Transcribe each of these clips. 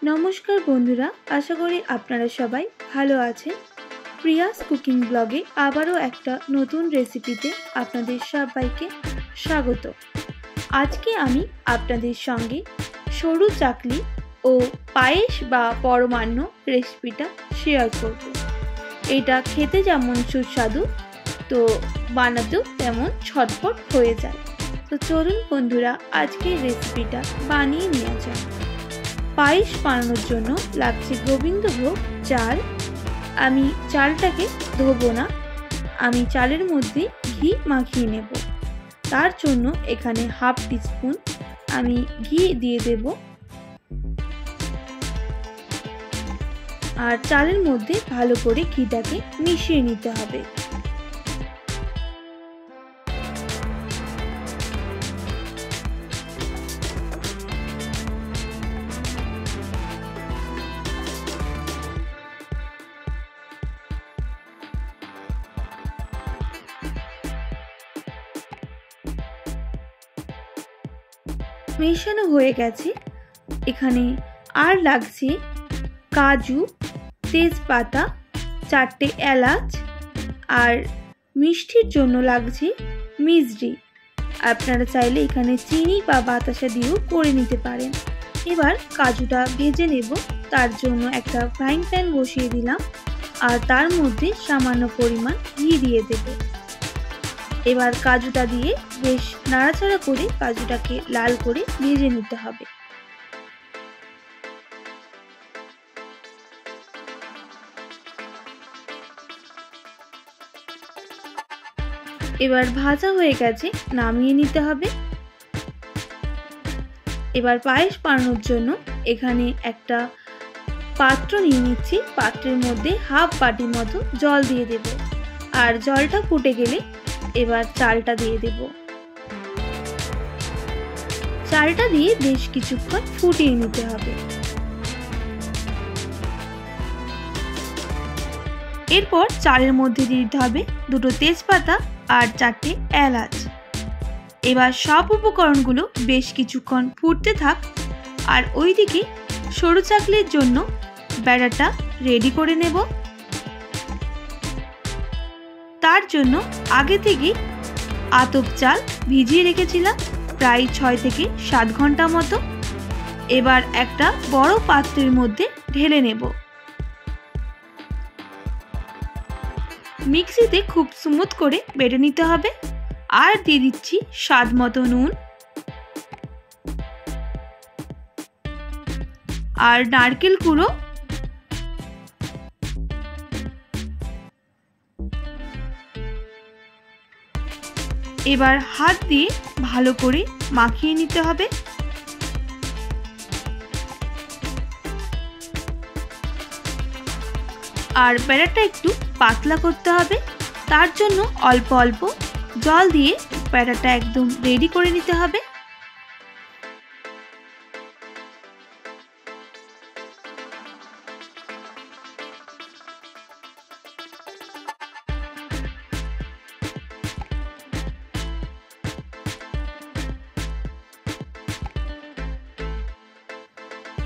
नमस्कार बंधुरा आशा करी आपनारा सबाई भालो आछेन। प्रियास कुकिंग ब्लगे आबारो एकटा नतून रेसिपिते आपनादेर सबाइके स्वागत। आजके आमी आपनादेर संगे सरू चाकली ओ पायेस बा परमान्न रेसिपिटा शेयर करब। एटा खेते जेमन सुस्वादु तो बानातेও तेमन झटपट हये जाय। तो चलुन बंधुरा आजके रेसिपिटा बानिये नेওয়া যাক। पायेस बानानोर जोन्नो लागছে गोविंदभोग चाल। आमी चालटाके धोबो ना, आमी चालेर मध्य घी माखिए नेब। तार जोन्नो एखाने हाफ टीस्पुन आमी घी दिए देब और चालेर मध्य भालो करे घीटाके मिशिए निते हबे। मेशानो हये गेছে। एखाने आर लागছে काजू, तेजपाता, चारटे एलाच और मिष्टिर जोन्नो लागছে मिश्री। आपनारा चाइले एखाने चीनी बा बातासा दिएও करे निते पारेन। एबार काजूटा भेजे नेब। तार जोन्नो एकटा फ्राइং पैन बसिए दिलाम और तार मध्य सामान्य परिमाण घी दिए देब। एबार काजूटा दिए बेश नाड़ाचाड़ा करे काजूटाके लाल करे भेजे निते हबे। एबार भाजा हये गेছে, नामिए निते हबे। एबार पायेस बानानोर जोन्नो एखाने एकटा पात्र निये निচ্ছি। पात्रेर मध्य हाफ बाटी मतो जल दिए देब और जलटा फुटे गेले एबार चालटा दिए देब। चालटा दिए बेश किछुक्षण फुटिए निते हबे। एरपर चालेर मध्य दिए दिते हबे दुटो तेजपाता और चारटे एलाच। एबार सब उपकरणगुलो बेश किछुक्षण फुटते थाक और ओइदिके सरू चाकलिर जोन्नो बैटारटा रेडी करे नेब। तार जोन्नो आगे थेके आतप चाल भिजिए रेखेছিলাম प्राय 6 থেকে 7 घंटा मतो। एबार एकटा बड़ो पात्रेर मध्य ढेले नेब। मिक्सिते खूब स्मूथ करे बेटे निते हबे और दिए दिচ্ছি स्वाद मतो नुन और नारकेल कुड़ो। एबार हाथ दिए भालो करे माखिए निते हबे। और बैटारटा एकटू पातला करते हबे। तार जोन्नो अल्प अल्प जल दिए बैटारटा एकदम रेडी करे निते हबे।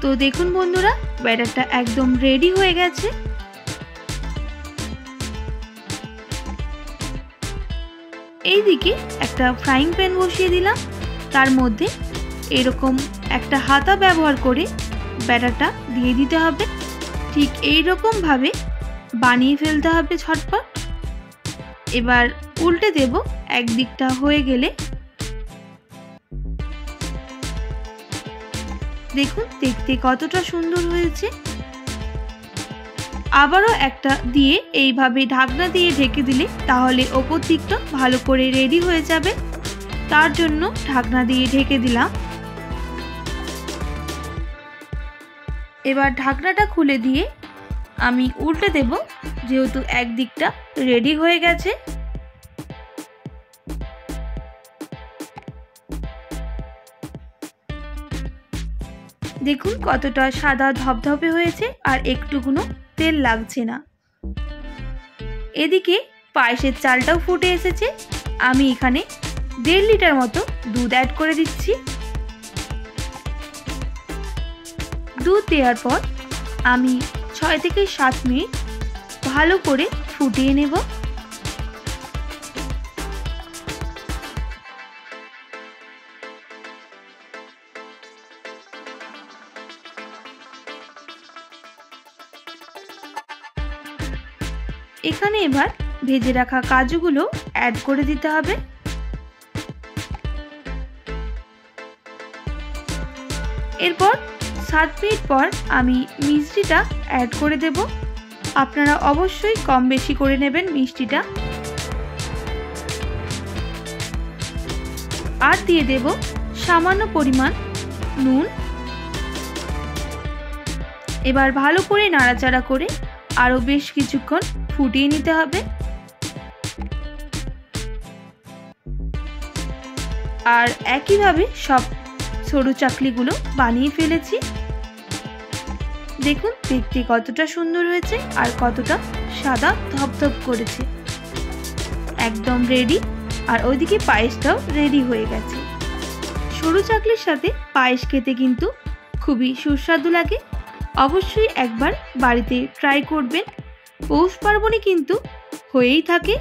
तो देखुन बंधुरा बैटारटा एकदम रेडी हो गेছে। এইদিকে একটা ফ্রাইং প্যান বসিয়ে দিলাম। তার মধ্যে এরকম একটা হাতা ব্যবহার করে ব্যাটারটা দিয়ে দিতে হবে। ঠিক এই রকম ভাবে বানিয়ে ফেলতে হবে ঝটপট। এবার উল্টে দেব। এক দিকটা হয়ে গেলে দেখুন দেখতে কতটা সুন্দর হয়েছে। আবারও একটা দিয়ে এইভাবে ঢাকনা দিয়ে ঢেকে দিলে তাহলে উপর দিকটা ভালো করে রেডি হয়ে যাবে। তার জন্য ঢাকনা দিয়ে ঢেকে দিলাম। এবার ঢাকনাটা খুলে দিয়ে আমি উল্টে দেব যেহেতু এক দিকটা রেডি হয়ে গেছে। দেখুন কতটা সাদা ধবধবে হয়েছে আর একটুকুনো তেল লাগছে না। এদিকে পায়েসের চালটাও ফুটে এসেছে। আমি এখানে 1.5 লিটার মতো দুধ অ্যাড করে দিচ্ছি। দুধ দেওয়ার পর আমি 6 থেকে 7 মিনিট ভালো করে ফুটিয়ে নেব। এখানে এবার ভেজে রাখা কাজুগুলো অ্যাড করে দিতে হবে। এরপর 7 মিনিট পর আমি মিষ্টিটা অ্যাড করে দেব। আপনারা অবশ্যই কম বেশি করে নেবেন মিষ্টিটা। আর দিয়ে দেব সামান্য পরিমাণ নুন। এবার ভালো করে নাড়াচাড়া করে আরো বেশ কিছুক্ষণ ফুটিয়ে নিতে হবে। আর একইভাবে সব সরু চাকলিগুলো বানিয়ে ফেলেছি। দেখুন দেখতে কতটা সুন্দর হয়েছে আর কতটা সাদা ধপধপ করেছে। একদম রেডি। আর ওইদিকে পায়েসটাও রেডি হয়ে গেছে। সরু চাকলির সাথে পায়েস খেতে কিন্তু খুবই সুস্বাদু লাগে। অবশ্যই একবার বাড়িতে ট্রাই করবেন। পৌষ পার্বণে কিন্তু হয়েই থাকে।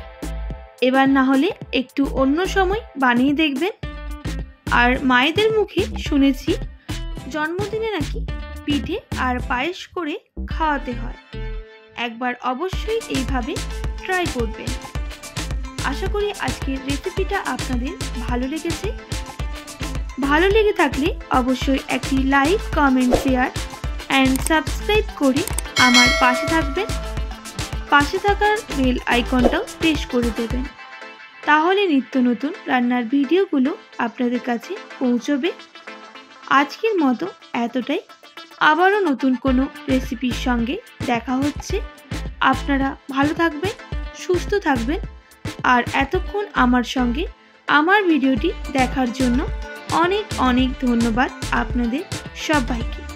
এবার না হলে একটু অন্য সময় বানিয়ে দেখবেন। আর মায়েদের মুখে শুনেছি জন্মদিনে নাকি পিঠে আর পায়েস করে খাওয়াতে হয়। একবার অবশ্যই এইভাবে ট্রাই করবেন। আশা করি আজকের রেসিপিটা আপনাদের ভালো লেগেছে। ভালো লেগে থাকলে অবশ্যই একটি like, comment, share and subscribe করে আমার পাশে থাকবেন। পাশে থাকার বেল আইকনটাও প্রেস করে দেবেন। তাহলে নিত্য নতুন রান্নার ভিডিওগুলো আপনাদের কাছে পৌঁছবে। আজকের মতো এতটাই। আবারও নতুন কোনো রেসিপির সঙ্গে দেখা হচ্ছে। আপনারা ভালো থাকবেন, সুস্থ থাকবেন। আর এতক্ষণ আমার সঙ্গে আমার ভিডিওটি দেখার জন্য অনেক অনেক ধন্যবাদ আপনাদের সবাইকে।